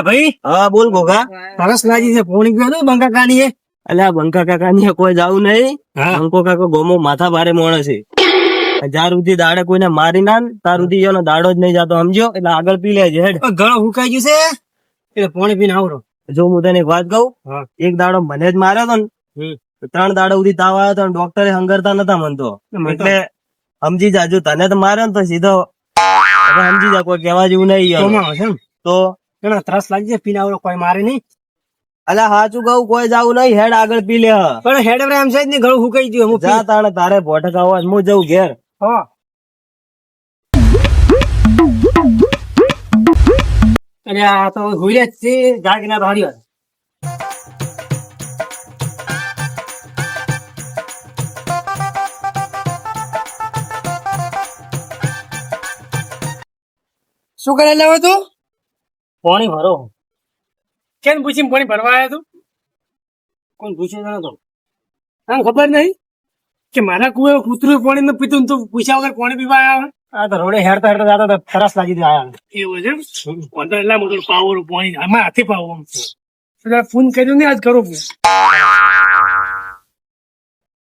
ભાઈ હા બોલ ગોગા. સરસ લાગી છે પોણી ગયો તો બંકા કાઢીએ. અલ્યા બંકા કાકા ની કોઈ જાવું નહીં. બંકો કાકો ગોમો માથા ભારે મોણે છે. જ્યાર સુધી દાડે કોઈને મારી ના તાર સુધી એનો દાડો જ નહીં જાતો સમજો. એટલે આગળ પી લેજે હેડ. ગળો હુકાઈ ગયું છે એટલે પોણી પીને આવરો. જો હું તને એક વાત કહું, એક દાડો મને જ માર્યો તો ને, 3 દાડા સુધી તાવ આવ્યો તો ડોક્ટરે હંગરતા નતા મનતો. એટલે સમજી જાજો, તને તો માર્યો ને તો સીધો હવે સમજી જા, કોઈ કહેવા જેવું નહીં. તો ત્રાસ લાગી છે પીને આવરો, કોઈ મારે નહીં. અલ્યા સાચું કહું, કોઈ જાવું નહીં, હેડ આગળ પી લે. પણ હેડ એમ છે જ નહીં, ગળું હુકાઈ ગયું. જા તાણે તારે ભોટક આવવા હું જઉં ઘેર. હા અરે આ તો હોઈ રહ્યા જ છે જાગ ના ભારી વાત. શું કરે લેવો તું? પાણી ભરો. કેમ પૂછીને પાણી ભરવા આવ્યો તું? કોણ પૂછે તો આમ ખબર નહીં કે મારા કુએ કૂતરું પાણી ન પીતું તો પૂછ્યા વગર પાણી પીવા આવ્યા? આ તો રોડે હેડતા હેડતા જતા તરસ લાગી હતી આયા. એવું છે અંદર એટલા બધું પાવર પાણી આમાં હાથે પાવો એટલે ફોન કર્યો ને આજ કરો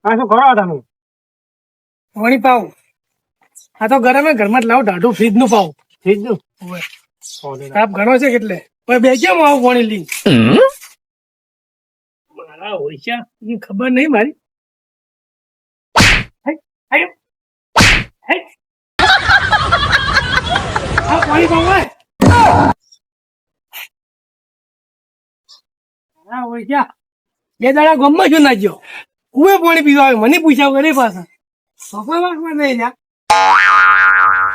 હા શું કરો તમે? પાણી પાવ. આ તો ગરમ ઘરમાં જ લાવો, ઢાઢું ફ્રીજ નું પાવ. ફ્રીજ નું તાપ ઘણો છે એટલે બે કેમ આવું પાણી લઈ મારા હોય ખબર નહીં મારી. પાણી પાવ બે દાડા ગમમાં જો નાખ્યો કુએ પાણી પીવા આવે મને પૂછ્યા વગર પાછા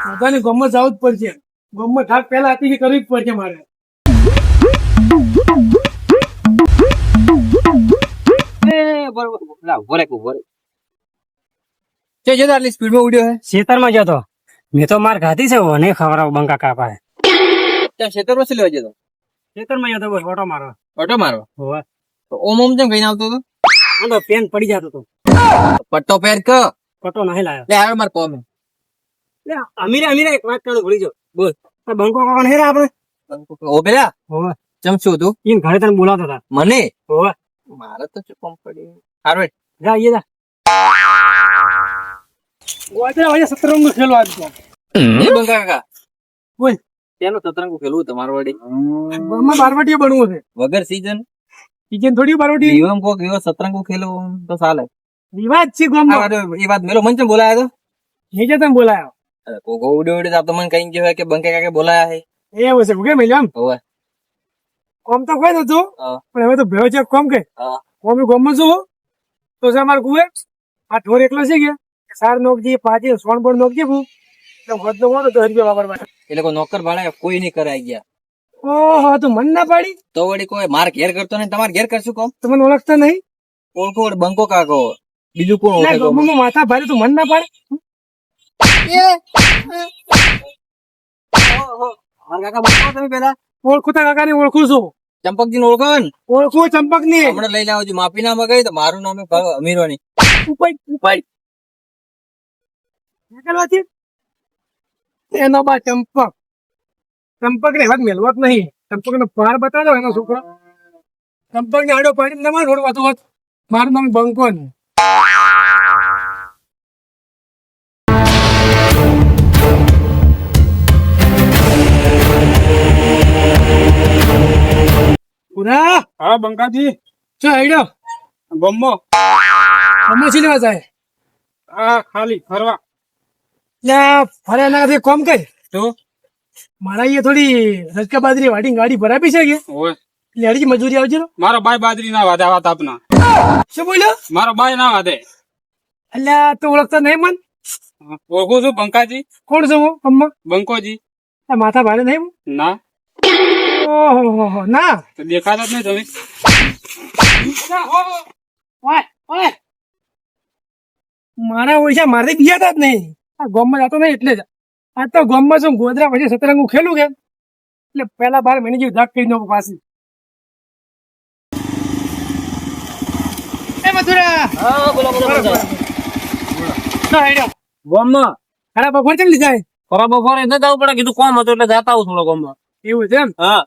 બધાને ગમમાં જવું જ પડશે. ગમમાં ઠાક પેલા હતી કે કરવી જ પડશે મારે. ખેતરમાં જતો મેં તો માર ખાધી છે ને ખવડાવ બંકા કાપા. ખેતરમાં શું લેવા જતો? ખેતરમાં જતો બસ ઓટો મારો. ઓટો મારો? હોવે. તો ઓમ ઓમ જેમ કહીને આવતો હતો? પેન પડી જતો હતો. પટ્ટો પહેર કે પટ્ટો નહીં લાયો. લે આવે માર કોમે. અમીરે એક વાત કરો ભૂલી જો. બોલ બંકો કાકા નહીં રે આપણે? ઓ પેલા હોવે. ચમ શું હતું? ઈન ઘરે તને બોલાવતા હતા. મને? હોવે. મારે તો ચૂકમ પડી. હારું જા ઈ જા. વાજે વાજે સતરંગ ખેલો આજ તો. એ બંકા કાકા બોલ તેનું સતરંગું ખેલવું તમારે વડી? ગમમાં બારવટીએ બનવું છે. વગર સીઝન સીઝન થોડી બારવટી. જીવમ કોક એવો સતરંગું ખેલવું તો ચાલે. વિવાદ છે ગમમાં. એ વાત મેલો મન ચમ બોલાયો તો? નહીં કે તમે બોલાયો. કોકો ઉડે ઉડે તો મને કઈ ગયો કે બંકા કાકે બોલાયા હે. એવું છે કે મેલ્યો આમ? હોવે. કોમ તો કોઈ નતું પણ હવે તો ભેળો છે કોમ કે કોમ ગમમાં છું તો છે અમારે કુએ આ ઢોર એકલો છે કે સાર નોકજી પાછી સોન બોન નોકજી હું એટલે વધનો મોટો 10 રૂપિયા વાપરવા. એટલે કોઈ નોકર ભાડા કોઈ નહીં કરાઈ ગયા. ઓહો તું મન ના પાડી તો વળી કોઈ માર ઘેર કરતો નહીં, તમારે ઘેર કરશું કોમ? તમને ઓળખતા નહીં? ઓળખો વળી બંકો કાકો, બીજું કોણ ઓળખે? ગમમાં માથા ભારે તું મન ના પાડે. કાકા બંકો તમે પેલા ઓળખું તા કાકા ને ઓળખું છું. ચંપકજી ને ઓળખો ને? ઓળખું ચંપક ની. હમણાં લઈ લાવજો, માફી ના મગાઈ તો મારું નામ અમીરોની. ઉપાય એનો બા ચંપક. ચંપક ને વાત મેલવત નહીં. ચંપક નો પાર બતાવો એનો છોકરો. ચંપક ને આડો પાડી તમારે રોડ વાત મારું નામ બંકો ને. પૂરા હા બંકાજી ચો આઈડો ગમો ગમો છે લેવા જાય. હા ખાલી ફરવા. ફરે એના કોમ કઈ તો મારા અહીંયા થોડી રજકા બાજરી વાડી ગાડી ભરાપી છે કે ઓય એટલે અડીજી મજૂરી આવજે. મારો બાય બાજરી ના વાદે વાત આપના. શું બોલ્યો? મારો બાય ના વાદે. અલ્યા તું ઓળખતા નહીં મન? ઓળખું છું બંકાજી. કોણ છું હું? અમ્મા બંકોજી. માથા ભારે નહીં હું? ના ઓહો ના તો દેખાતા જ નહીં તમે. મારા ઓછા મારે બિયાતા જ નહીં. આ ગોમમાં જતો નહીં એટલે જ આ તો ગોમમાં શું ગોધરા પછી સતરંગું ખેલું કેમ એટલે પેલા 12 મહિને જેવું ધાક કરી નાખું પાછી. એ મથુરા હા બોલો બોલો ગોમમાં ખરા બપોર કેમ લીધા? ખરા બપોરે ન જવું પડે, કીધું કોમ હતું એટલે જાતા આવું થોડો ગામમાં. એવું છે એમ? હા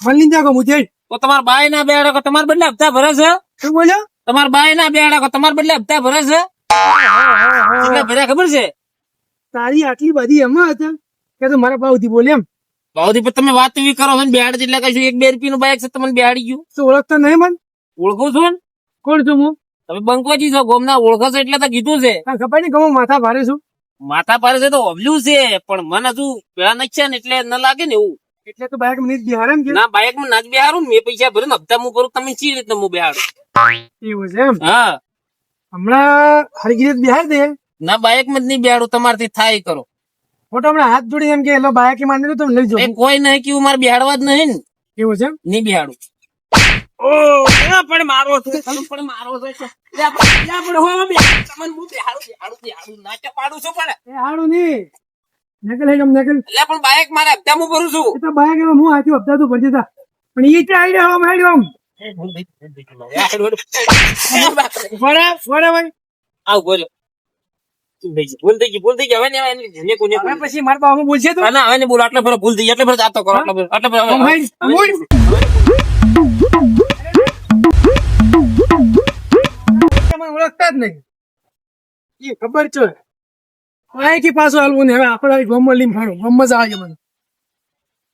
મને લઈને જાગો હું જઈશ. તો તમારા બાય ના બેહાડો કે તમારા બદલે હપ્તા ભરે છે? શું બોલ્યો? તમારા બાય ના બેહાડો કે તમારા બદલે હપ્તા ભરે છે? કેટલા ભર્યા ખબર છે? તારી આટલી બધી એમાં હતા કે તું મારા ભાવથી બોલે એમ. ભાવથી પણ તમે વાત એવી કરો છો ને બેહાડે એટલે કશું 1-2 રૂપિયાનું બાઈક છે તમને બેહાડી ગયું. તું ઓળખતો નહીં મને? ઓળખો છો ને? કોણ છું હું? તમે બંકોજી છો, ગોમના ઓળખો છો એટલે તો કીધું છે. તને ખબર નહીં કે હું માથા ભારે છું માથા પારે છે તો ઓબલ્યું છે, પણ મને હજુ પેલા નથી છે ને એટલે ન લાગે ને એવું. એટલે તું બાઈક મને બિહાર એમ કે? ના બાઈક માં ના જ બેહારું ને, મેં પૈસા ભર્યું ને હપ્તા હું ભરું, તમે ચી રીતના હું બેહાડું? એવું છે એમ? હા, હમણાં હરગીરે બિહાર દે. ના બાઈક માં જ નહીં બેહાડું, તમારથી થાય કરો. ફોટો હમણાં હાથ જોડી એમ કે એલો બાઈક માની તો લઈ એ જાઓ. કોઈ નહીં કેવું, મારે બેહાડવા જ નહીં ને, એવું છે એમ? નહીં બેહાડું. પણ મારો છે, પણ મારો છે. લે પણ હો બે તમને હું બેહાડું ના પાડું છું પણ. એ હારું નહીં. નકલ હે કેમ નકલ? એટલે પણ બાઈક મારે હપ્તા હું ભરું છું. એ તો બાઈક એમાં હું આથી હપ્તા તું ભરતી હતા. પણ એ કે આઈ રહ્યો આમ આમ. વળે ભાઈ. આવ બોલો. ભૂલ થઈ ગઈ હવે ને હવે કોને હવે પછી મારા બાબુ બોલશે તો ના હવે ને બોલો, આટલે ભરો ભૂલ થઈ ગઈ, આટલે ભરો જાતો કરો, આટલે ભરો આમ ભાઈ, બોલ. તમે ઓળખતા જ નહીં. એ ખબર છે. આય કે પાછો હાલવું ને હવે આપણે ગામમાં લઈને ફાડો. ગામમાં જ આવે મને.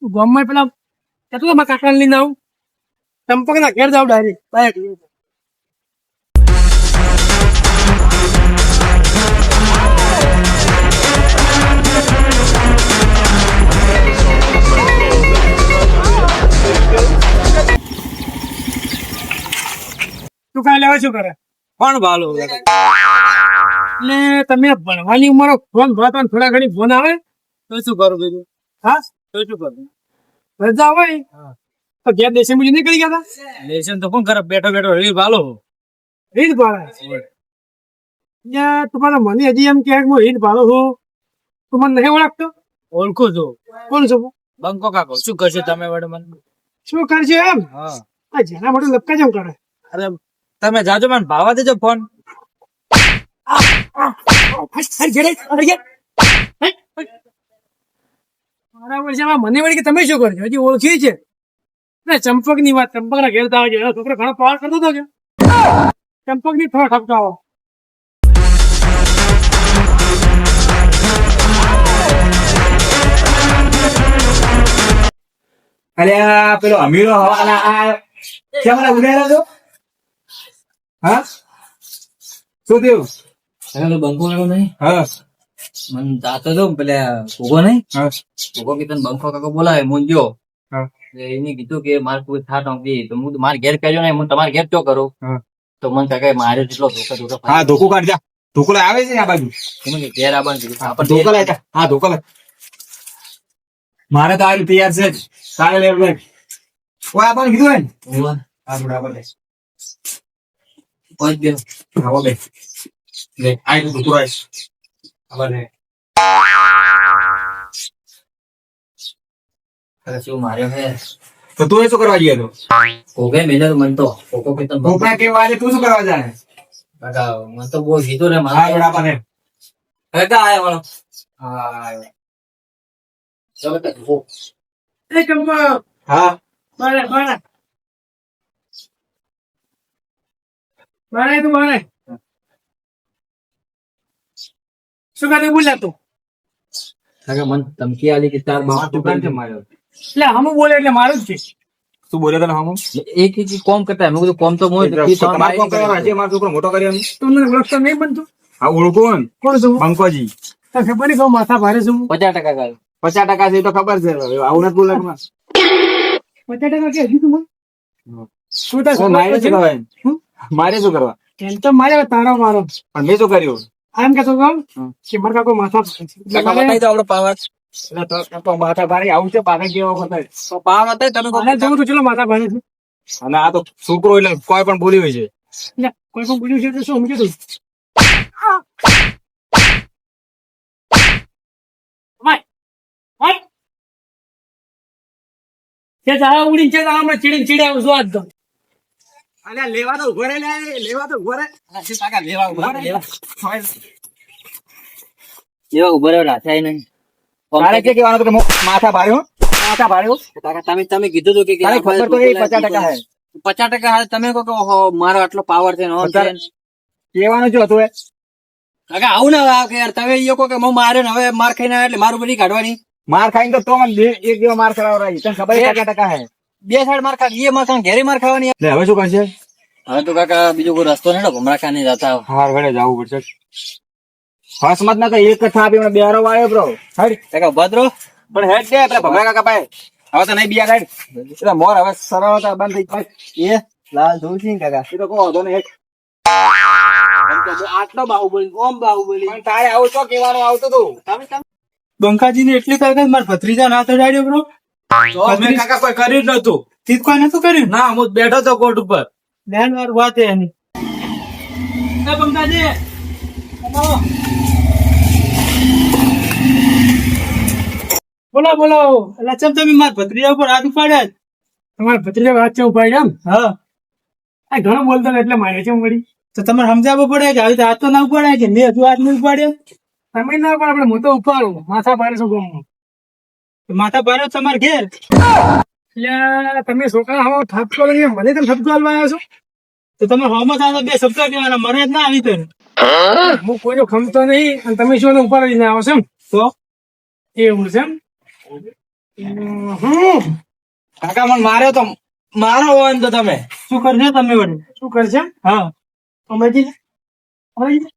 ગામમાં પેલા કેટલા મારા કાકાને લઈને આવું. ચંપકના ઘેર જાવ ડાયરેક્ટ બાઈક લઈને. તું કાંઈ લેવા શું કરે? કોણ ભાલો? એટલે તમે ભણવાની ઉંમર ફોન ભરતો ને થોડા ઘણી ફોન આવે તો શું કરું બીજું? હા તો શું કરું? રજા હોય તો ઘેર દેશી મુજી નહીં કરી ગયા હતા? લેશન તો કોણ કરે? બેઠો બેઠો રીલ ભાલો. રીત ભાડા તમારા મને હજી એમ કે હું રીત ભાડો છું. તું મને નહીં ઓળખતો? ઓળખું છું. કોણ છું? બંકો કાકો. શું કરશે તમે વડે મને? શું કરશે એમ? હા, આ જેના માટે લપકા જેમ કરે. અરે તમે જાજો મને ભાવા દેજો ફોન. બરાબર છે. મને વળી કે તમે શું કરજો? હજી ઓળખી છે ને ચંપક ની વાત. ચંપક ના ઘેર આવે છે. એનો છોકરો ઘણો પાર કરતો હતો કે ચંપક ની થોડા ઠપકાવો. અલ્યા પેલો અમીરો હવાના આ કેમ મને ઉડાડ્યો તો? હા શું થયું? પેલો બંકો વાળો નહીં, હા મને જાતો હતો પેલા ભોગો નહીં, હા ભોગો કે તને બંકો કાકો બોલાવે મૂંઝ્યો. હા. એને કીધું કે મારે કોઈ થાટ નથી, તો હું મારે ઘેર કર્યો ને હું તમારે ઘેર ચો કરું. હા. તો મને કાકા મારે જેટલો ધોકા હા ધોકો કાઢ જા. ધોકો લઈ આવે છે ને આ બાજુ. તમે ઘેર આવવાનું કીધું. આપણે ધોકો લઈ જા. હા ધોકો લઈ. મારે તો આ તૈયાર છે જ. કાલે લે ભાઈ. ઓય આપણને કીધું હે ને? હા થોડા આપણે. પહોંચ ગયો. આવો બે. લે આ તો ધોકો આવીશ. આપણે અરે શું માર્યો હે? તો તું એ શું કરવા જઈએ તો? ભોગે મેલે તો મને તો ભોગો કે તને ધોકા કેવા આજે તું શું કરવા જાય? કાકા મને તો બહુ કીધું ને હા મારે. થોડા આપણને. કાકા આયા વાળો. હા આવ્યો. ચાલો કાકા ભોગ. એ ચંપક હા બારે બારે બારે તું બારે. શું કાંઈ બોલ્યા તું? કાકા મને ધમકી આલી કે તાર બાપ તું કેમ છે માર્યો? એટલે હમું બોલે એટલે મારું જ છે. તું બોલ્યો તને હમ એક એક કોમ કરતા મેં કીધું કોમ તો મોય તમારે કોમ કરવાનો આજે મારો છોકરો મોટો કર્યો એમ? તું મને ઓળખતો નહીં બનતું? હા ઓળખું ને કોણ છું? બંકોજી. તને ખબર નહીં કહું માથા ભારે છું. 50% ગાયો. 50% છે એ તો ખબર છે. હવે આવું નથી બોલે 50% કે હજી તું મને? શું તાર મારે શું કરવા? મારે શું કરવા? એમ તો મારે હવે તારો મારો. પણ મેં શું કર્યું? આમ કેતો કહું કે મારા કાકો માથા ભારે છે. કાકા બતાવી દો આપણો પાવર. એટલે તો કાકા માથા ભારે આવું છે પાછા કેવો બતાવે. તો પાવ હતા તમે મને જોઉં તો ચલો માથા ભારે છે. અને આ તો છોકરો એટલે કોઈ પણ બોલી હોય છે. એટલે કોઈ પણ પૂછ્યું છે એટલે શું સમજ્યું તું? ઉડીને છે હમણાં ચીડીને ચીડે આવું શું આજ તો. અલ્યા લેવા તો ઉભો રે લે, લેવા તો ઉભો રે. કાકા લેવા ઉભા લેવા ઉભા રહ્યો રાથાય નહીં. તારે કે કહેવાનું હતું કે માથા ભારે હો? આખા ભાડ્યું તમે કીધું હતું કે તારી ખબર તો એ 50% હે 50% હાલ તમે કહો કે ઓહો મારો આટલો પાવર છે ને ઓમ છે ને. કહેવાનું જો હતું એ કાકા આવું ના આવે કે યાર તમે ઈ કહો કે હું માર્યો ને હવે માર ખાઈને આવ્યો એટલે મારું બધી કાઢવાની માર ખાઈને તો મને એક દિવસ માર કરાવરાઈ તને ખબર 50% હે બે સાઈડ માર ખાવા એ માર ખાવા ઘેરે માર ખાવાની એટલે હવે શું કરશે હવે તો કાકા બીજો કોઈ રસ્તો નહીં ભમરા ખાને જતા હાર ઘડે જવું પડશે હસમત ના તો એક કથા આપી મને બેરો વાળ્યો બ્રો હેડ કાકા ભદ્રો પણ હેડ દે પેલા ભમરા કાકા ભાઈ હવે તો નહીં બિયા હેડ એટલે મોર હવે સરળતા બંધ થઈ જાય એ લાલ જોઉં છું કાકા એ તો કહો તો ને હેડ આટલો બાહુબલી ઓમ બાહુબલી પણ તારે આવું તો કેવાનું આવતું તું બંકાજી ને એટલી તાકાત મારા ભત્રીજા ના ચડાડ્યો બ્રો મેં કાકા કોઈ કર્યું જ નતું. તીત કોઈ નતું કર્યું ના હું જ બેઠો તો કોર્ટ ઉપર. લેન વાર વાત હે એની એ બંકાજી બોલો બોલો એટલે ચમ તમે મારા ભત્રીજા ઉપર હાથ ઉપાડ્યા તમારા ભત્રીજા હાથ ચમ ઉપાડ્યા એમ હા આ ઘણો બોલતો ને એટલે મારે ચમ વળી તો તમારે સમજાવવું પડે કે આવી રીતે હાથ તો ના ઉપાડાય કે મેં હજુ હાથ નહીં ઉપાડ્યો તમે ના પણ આપણે હું તો ઉપાડું માથા પાડે શું ગમું માથા પાડે તમારે ઘેર એટલે તમે છોકરા હો ઠપકો લઈને મને તમે ઠપકો હાલવા આવ્યા છો તો તમે હોમાં થાય બે શબ્દ કહેવાના મને જ ના આવી તો હું કોઈનો ખમતો નહીં અને તમે શું ઉપાડીને આવો છો એમ તો એવું છે એમ કાકા મને માર્યો તો મારો હોય ને તો તમે શું કરશે તમે વળી શું કરશે હા અમરજી અમરજી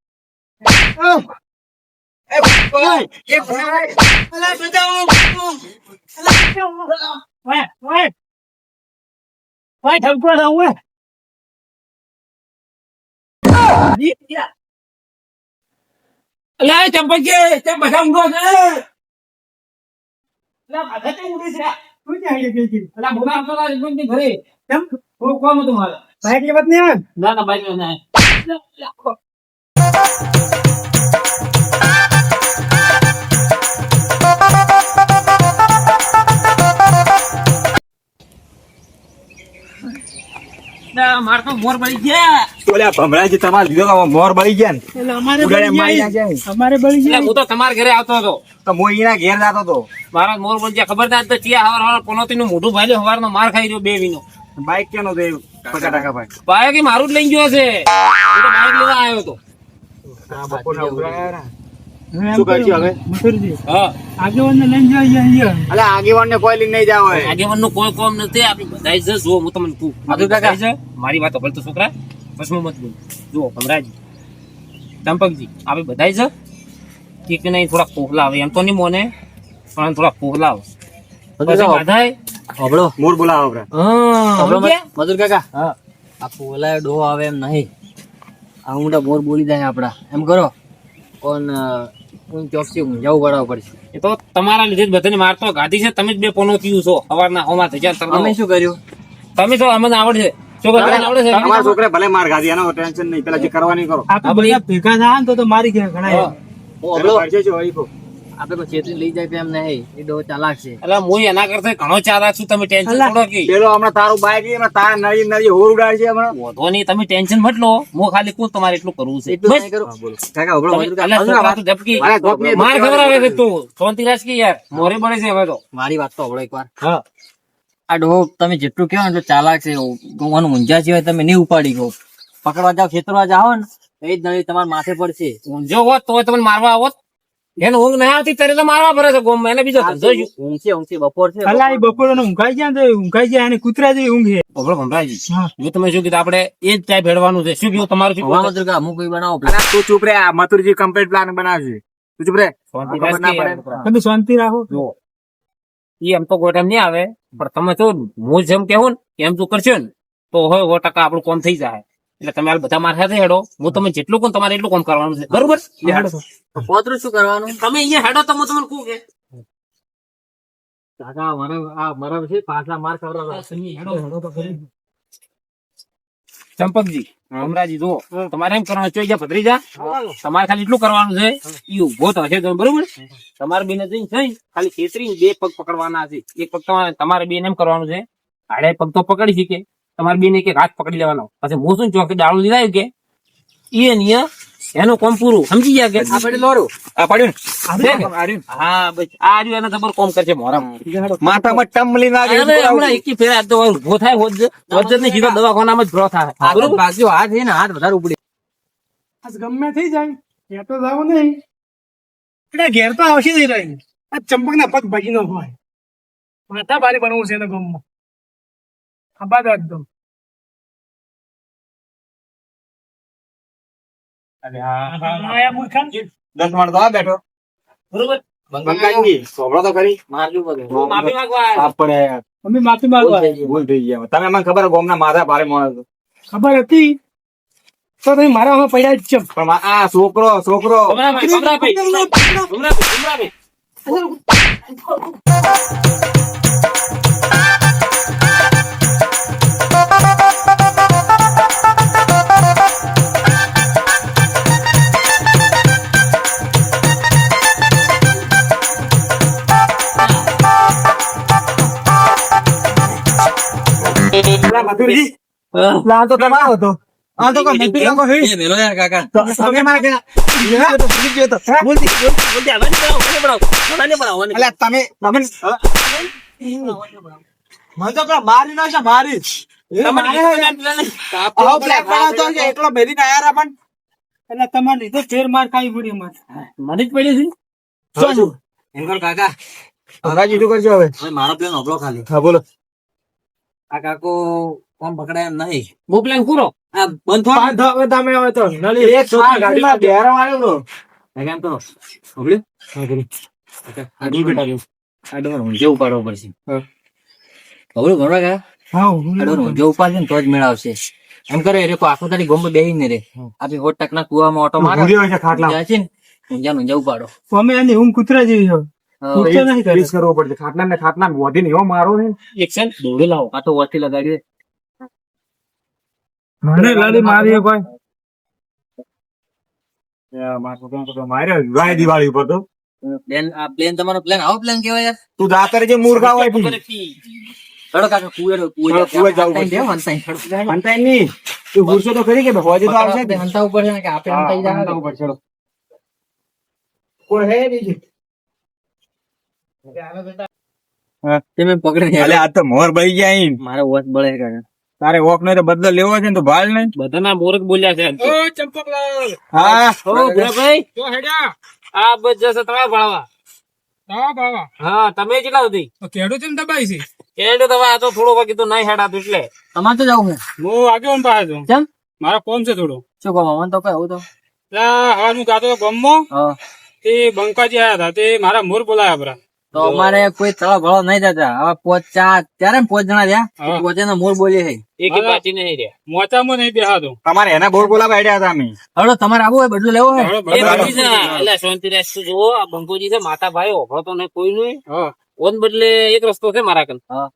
ચંપકજી તે બધા ઊંઘો છે. ઘરે કેમ કોમ હતું મારે બાઈક લેવત નહીં આવે ના ના બાઈક ના માર તો મોર બળી ગયા. ઓલા ભમરાજી તમારે લીધો તો મોર બળી ગયા ને એટલે અમારે ઉડાડે બળી મારી જાય નાખ્યા. અમારે બળી એટલે જાય હું તો તમારા ઘરે આવતો હતો. તો હું એના ઘેર જતો હતો મારા મોર બળી ગયા ખબર તો ચિયા હવાર પનોતી નું મોઢું ભાઈ હવાર નો માર ખાઈ ગયો બે વીનો. બાઈક કેનો દે 50% ભાઈ ભાઈ કે મારું જ લઈ ગયો છે. હું તો બાઈક લેવા આવ્યો હતો. બપોરના ઉભરાયા ને. હવે એમ શું કરશું કરો, હવે? મથુરજી હા આગેવાનને લઈને જાઓ અહીંયા અલે આગેવાન ને કોઈ લઈને નહીં જાવ હોય આગેવાન નું કોઈ કોમ નથી. આપડે બધાય છે. જુઓ હું તમને કહું આગળ કાકા. બધાય છે. મારી વાત તો છોકરા વસમાં મત બોલ. જુઓ ભમરાજી ચંપકજી આપડે બધાય છે કે નહીં થોડા પોહલા આવે એમ તો નહીં મોને પણ થોડા પોહલા આવે પછી બધાય હબળો મૂળ બોલાવો આપણે હા મધુર કાકા હા આ પોલાય ડો આવે એમ નહીં આ ઊંડા બોર બોલી જાય આપડા એમ કરો કોણ ચોકસી જવું પડાવવું પડશે એ તો તમારા લીધે જ બધાને મારતો ગાધી છે. તમે જ બે પોનો પીવું છો સવારના હોમાં થઈ જાય. અમે શું કર્યું તમે તો અમને આવડે છે શું તમને આવડે છે તમારા છોકરે ભલે માર ખાધી એનો ટેન્શન નહીં પેલા જે કરવાની કરો આપણે બધા ભેગા થાય ને તો મારી ગયા ઘણા પેલો પડશે છે હોય કો. આપડે કોઈ છેતરી લઈ જાય એમ નહીં એ ડો ચાલાક છે એટલે હું એના કરતા ઘણો ચાલાક છું. તમે ટેન્શન અલા. છોડો કે પેલો હમણાં તારું બાઈક એમાં તારા નળી નળી હોર ઉડાડ છે હમણાં વધો નહીં. તમે ટેન્શન મત લો. હું ખાલી કહું તમારે એટલું કરવું છે એટલું બસ. નહીં કરું બોલો કાકા હબળો તમે- મધુર અલા, છોકરા તું ઝપકી. મારે ધોકની માર ખબર આવે છે તું શાંતિ રાખ કે યાર મોરે પડે છે હવે તો. મારી વાત તો હબળો એકવાર હા આ ડો તમે જેટલું કહો ને એટલું ચાલાક છે ગોવાનું મુંજા સિવાય તમે નહીં ઉપાડી ગયો પકડવા જાઓ ખેતરવા જાઓ ને એ જ નળી તમારા માથે પડશે ઊંઝો હોત તો તમને મારવા આવોત. એને ઊંઘ નહીં આવતી ત્યારે તો મારવા પડે છે ગોમ એને બીજો ધંધો જ. ઊંઘશે બપોર છે અલા એ બપોરે ઊંઘાઈ ગયા ને તો ઊંઘાઈ ગયા અને કૂતરા જેવી ઊંઘે બબડો ભમરાજી હા. જો તમે શું કીધું આપણે એ જ ટાઈપ હેડવાનું છે. શું કીધું તમારું શું હવા કીધું? મધુર કા હું કોઈ બનાવો અરે તું ચૂપ રે આ મથુરજી કમ્પ્લીટ પ્લાન બનાવશે તું ચૂપ રે શાંતિ ખબર રાખ ના કે યાર. પડે. તમે શાંતિ રાખો જો ઈ એમ તો કોઈ ટાઈમ નહીં આવે પણ તમે તો હું જેમ કેવું ને એમ તું કરશો ને તો હોય 100% આપણું કામ થઈ જાય. એટલે તમે હાલ બધા મારા સાથે હેડો. હું તમે જેટલું કહું તમારે એટલું કામ કરવાનું છે બરોબર. પોતરું શું કરવાનું તમે અહીંયા હેડો તો હું તમને કહું કે કાકા મારા વિશે પાછલા માર ખવડાવવા ચંપકજી હમરાજી જુઓ તમારે એમ કરવાનું ચોઈ જા ભદ્રી જા. તમારે ખાલી એટલું કરવાનું છે ઈ ઉભો તો હશે તો બરોબર. તમારે બેને જઈને જઈ ખાલી છેતરી બે પગ પકડવાના છે. એક પગ તમારે બેન એમ કરવાનું છે હાડે પગ તો પકડી શીખે તમારે બેન એક હાથ પકડી લેવાનો. પછી હું શું ચોકે દાળું લીધા કે ઈ ને ઈ એનું કોમ પૂરું સમજી ગયા કે આપણે લોરું આ પડ્યું છે કે? ને આ રહ્યું. હા બસ આ રહ્યું એને જબર કોમ કરશે મોરામાં. માથામાં ટમલી ના અરે હમણાં એકી ફેરા તો ઉભો થાય વજ્જત ને સીધો દવાખાનામાં જ ભરો થાય આગળ બરોબર? ભાગ્યો હાથ છે ને હાથ વધારે ઉપડે. આજ ગમે થઈ જાય ઘેર તો જાવ નહીં એટલે ઘેર તો આવશે જ રહી આ ચંપક ના પગ ભાજી નો હોય માથા ભારે બનવું છે એને ગમમાં આ બાદ એકદમ અરે હા આયા મૂર્ખા 10 માણ તો આ બેઠો બરોબર બંગાજી સોભળો તો ખરી મારજો બધે. હું માફી માંગવા આવ્યો. આપણે અમે માથું મારવા આવ્યા. ભૂલ થઈ ગયા તમે મને ખબર ગોમના માથા ભારે માણસ ખબર હતી તો તમે મારા આમાં પડ્યા જ છો પણ આ છોકરો ભમરાભાઈ, ભમરાભાઈ. મધુરજી આ તો તમારો હતો આ તો કોઈ મજબૂર લોકો હે. એ મેલો યાર કાકા. તમે મારા કે બોલતી આવાજ બનાવો, મને બનાવો, મને બનાવો, મને. અલ્યા તમે મને તો પેલા મારી ના છે મારી તમારે આવો બ્લેક બનાવતો છે એટલો ભેરી ના યાર પણ એટલે તમારે લીધો ફેર માર ખાવી પડી અમારે મને જ પડી છે. શું એંગલ કાકા હરાજી શું કરશો હવે હવે મારો પ્લેન ઓબળો ખાલી. હા બોલો આ કાકો કોમ પકડાય એમ નહીં. બહુ પ્લાન પૂરો. આ બંધ થો. હવે તમે હવે તો એક છોકરા ગાડીમાં બેરો આવ્યો તો કાકા એમ કરો. ઓબળ્યું? કાકા, આ દૂર બેઠા રહ્યો. આ ડોર ઊંઝે ઉપાડવો પડશે. હા. ઓબળ્યું ભરવા કાકા? હા આ ડોર ઊંઝે ઉપાડશે ને તો જ મેળવશે. એમ કરે એ લોકો આખો તારી ગોમ બેહીને રે. આપી 100% કુવામાં ઓટો મારે. ભૂલ્યો છે ખાટલા જાય છે ને ઊંઝે ઉપાડો. અમે એની ઊંઘ કૂતરા જેવી હોય ઉઠતો નહીં કરે. પ્લીઝ કરવો પડશે ખાટલા ને ખાટલા વધીને એવો મારો ને એક છે ને, દોડું લાવો. આ તો વસ્તી લગાડી દે. મને લાડી મારી કોઈ મારા છોકરાને તો માર્યો ગાય દિવાળી ઉપર તો આ પ્લેન તમારો પ્લેન આવો પ્લેન કેવાય યાર. તું દાતર જે મૂર્ખા હોય તી. ચડો કાકા કુએ કુએ જવું પડશે. હંતાઈ ની તું ગુસ્સો તો ખરી કે હોજે તો આવશે જ. હંતા ઉપર છે ને કે આપે હંતાઈ હા, જાય. હંતા ઉપર ચડો. કોઈ હે નહીં. તમે પકડી અલે આ તો મોર બળી ગયા અહીં. મારો વોચ બળે છે કાકા. તારે ઓક નો તો બદલો લેવો છે ને તો ભાળ નહીં. બધાના મોરક બોલ્યા છે. ઓ ચંપકલાલ હા ઓ ભૂરાભાઈ, તો હેડ્યા આ બસ જશે તમારે ભણાવવા. હા બાવા હા, તમે કેટલા સુધી? તો કેડો તેમ દબાઈ છે એટલે તમે આ તો થોડો વખત તો નહીં હેડાતું એટલે. તમારે તો જવું છે. હું આગળ પાસે છું કેમ? મારા કોમ છે થોડો શું કહો મન તો કઈ આવું તો. હા હું જાતો ગામમાં હા. તે બંકાજી આયા હતા તે મારા મોર બોલાયા બરા તો અમારે કોઈ તળા ભળો નહીં જતા. હવે ત્યારે 5 જણા રહ્યા. હા. પોતે મોર બોલીએ છે. એક પાછી નહીં રહ્યા. મોચામાં નહીં બેહાતો તમારે એના બોર બોલાવા હેડ્યા હતા અમે. હળો તમારે આવું હોય બદલું લેવો હોય. એ બધી છે. એટલે શાંતિ રહેશ તું જુઓ, આ બંકોજી છે માતા ભાઈ ઓભળો તો નહીં કોઈ નહીં. હા ઓન બદલે એક રસ્તો છે મારા કન. હા.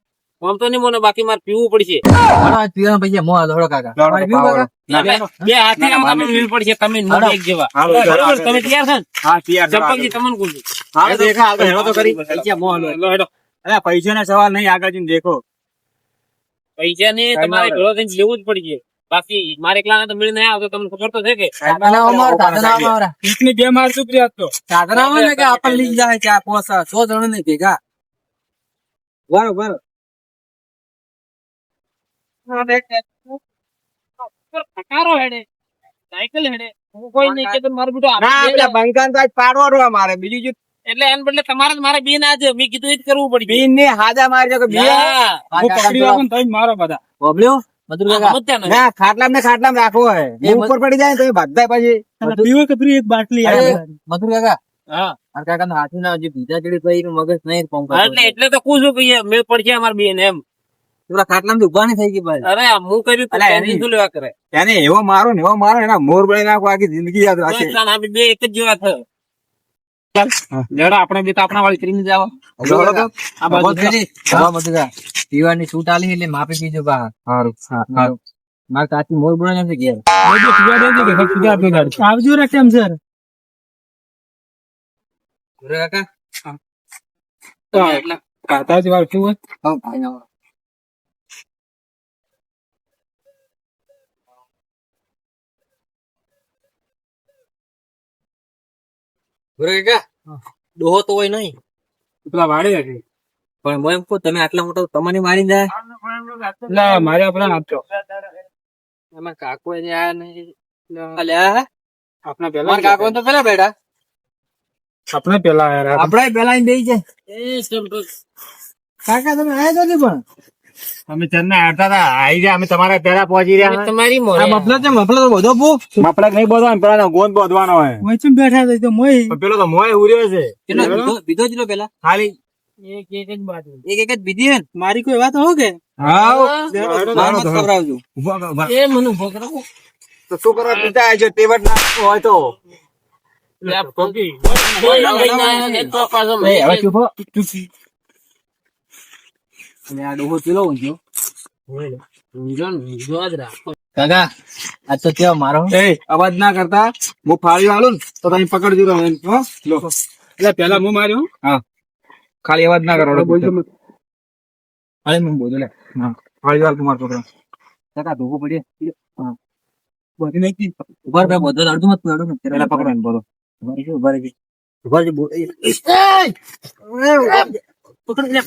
આમ તો નહીં મને, બાકી મારે પીવું પડશે. હળો આજ પીવાના પૈસા મોં હાલો, હળો કાકા. હળો, તમારે પીવું કાકા? ના. બે હાથે આમ તમને પીવું પડશે. તમે નો એક જેવા. હાલો, બરોબર, તમે તૈયાર છો ને? હા તૈયાર છો. ચંપકજી તમને કહું છું. હાલો દેખા આગળ હેડો તો ખરી. પૈસા મોં હાલો. Hello, hello. અરે પૈસા ના સવાલ નહીં આગળ જઈને દેખો. પૈસા ને તમારે ભેળો થઈને લેવું જ પડશે. બાકી મારે એકલા તો મેળ નહીં આવતો, તમને ખબર તો છે કે સાધના અમારા, સાધના અમારા. એકની બે માર ચૂપરી હતો સાધના આવે ને કે આપણને લઈ જાય કે આ 100 જણ ને ભેગા. બરોબર. ખટારો હેડે, સાયકલ હેડે. હું કોઈ નહીં કે મારું બેટું ના આપણે પેલા બંકાન તો આજ પાડવાનો અમારે બીજું જો એટલે એને બદલે તમારે જ મારે બેન આજે મેં કીધું એ જ કરવું પડશે. બીન ને હાજા મારી જો કે બીન ના, હું પકડી રાખું ને તઈ મારો બધા બોબલ્યો મધુર કાકા. સમજ્યા ને? ના ખાટલામાં રાખવો હોય એ ઉપર પડી જાય ને તો એ બધા પછી પીવો કે ફરી એક બાટલી અરે, મધુર કાકા હા. મારા કાકા ના હાથી ના જે ભીજા ચડી પડી એનું મગજ નહીં પંપ એટલે તો કહું છું કે મેં પડશે અમારે બેન એમ. થોડા ખાટલામાં ઉભા નહીં થઈ ગઈ ભાઈ. અરે આ હું કર્યું તો અલા, tension શું લેવા કરે? એને એવો મારો ને એવો મારો એના મોર બળી નાખો આખી જિંદગી યાદ રાખે. બસ આ બે એક જ જેવા થયો. ચાલ, લેવડો આપણે બે તો આપણા વાળી કરીને જાવ. જોડો તો. આ બાજુ હા, મધુર કાકા પીવાની છૂટ આલી એટલે માપે પીજો બા. હારું. મારા કાચી મોર બોલે એમ છે ઘેર. આવજો રે કેમ સર મધુર કાકા એટલા કાતા જ વાર શું હોય હા, ભાઈ ના. ડોહો તો હોય નહીં પેલા વાડે હતી પણ હું એમ કહું તમે આટલા મોટા તમને મારી જાય એટલે મારે આપણા આપજો એમાં કાકો એને આયા નહીં અલ્યા આપણા પેલા મારા કાકો તો પેલા બેઠા આપણે પેલા આયા આપડે પેલા બેસી જાય કાકા તમે આયા તો નહીં પણ અમે ચરના હારતા હતા આઈ ગયા અમે તમારા પહેલા પહોંચી રહ્યા તમારી આ મફલર છે મફલર તો બધો પૂ મપડા નહીં બોધવાનો પેલા ગોંદ બોધવાનો હોય મોય ચમ બેઠા તો મોય પણ પેલો તો મોય ઉર્યો છે કેટલો બીધો જ લો પેલા ખાલી એક જ બીધી હે ને? મારી કોઈ વાત હો કે હાવ માર મત ખવડાવજો ઉભો કર, ઉભા. એ મને ઉભો કરો તો શું કરવા પીતા છે ટેબટ નાખતો હોય તો એ, હવે ચૂપ હો. અને આ ડોહો પેલો ઊંઘ્યો. કાકા આજ તો કેવો મારો એ અવાજ ના કરતા હું ફાળ્યું આલું ને તો તમે પકડજો રહો એમ. હો? લો એટલે પેલા હું માર્યો હા ખાલી અવાજ ના કરો બોલજો અરે હું બોલું લે ફાળ્યું આલ તમારો છોકરો કાકા ધોકો પડીએ બધી નાખી ઉભા રહે બધો અડધું મત અડધું મત પેલા પકડો ને બોલો ઉભા રહે પકડ લે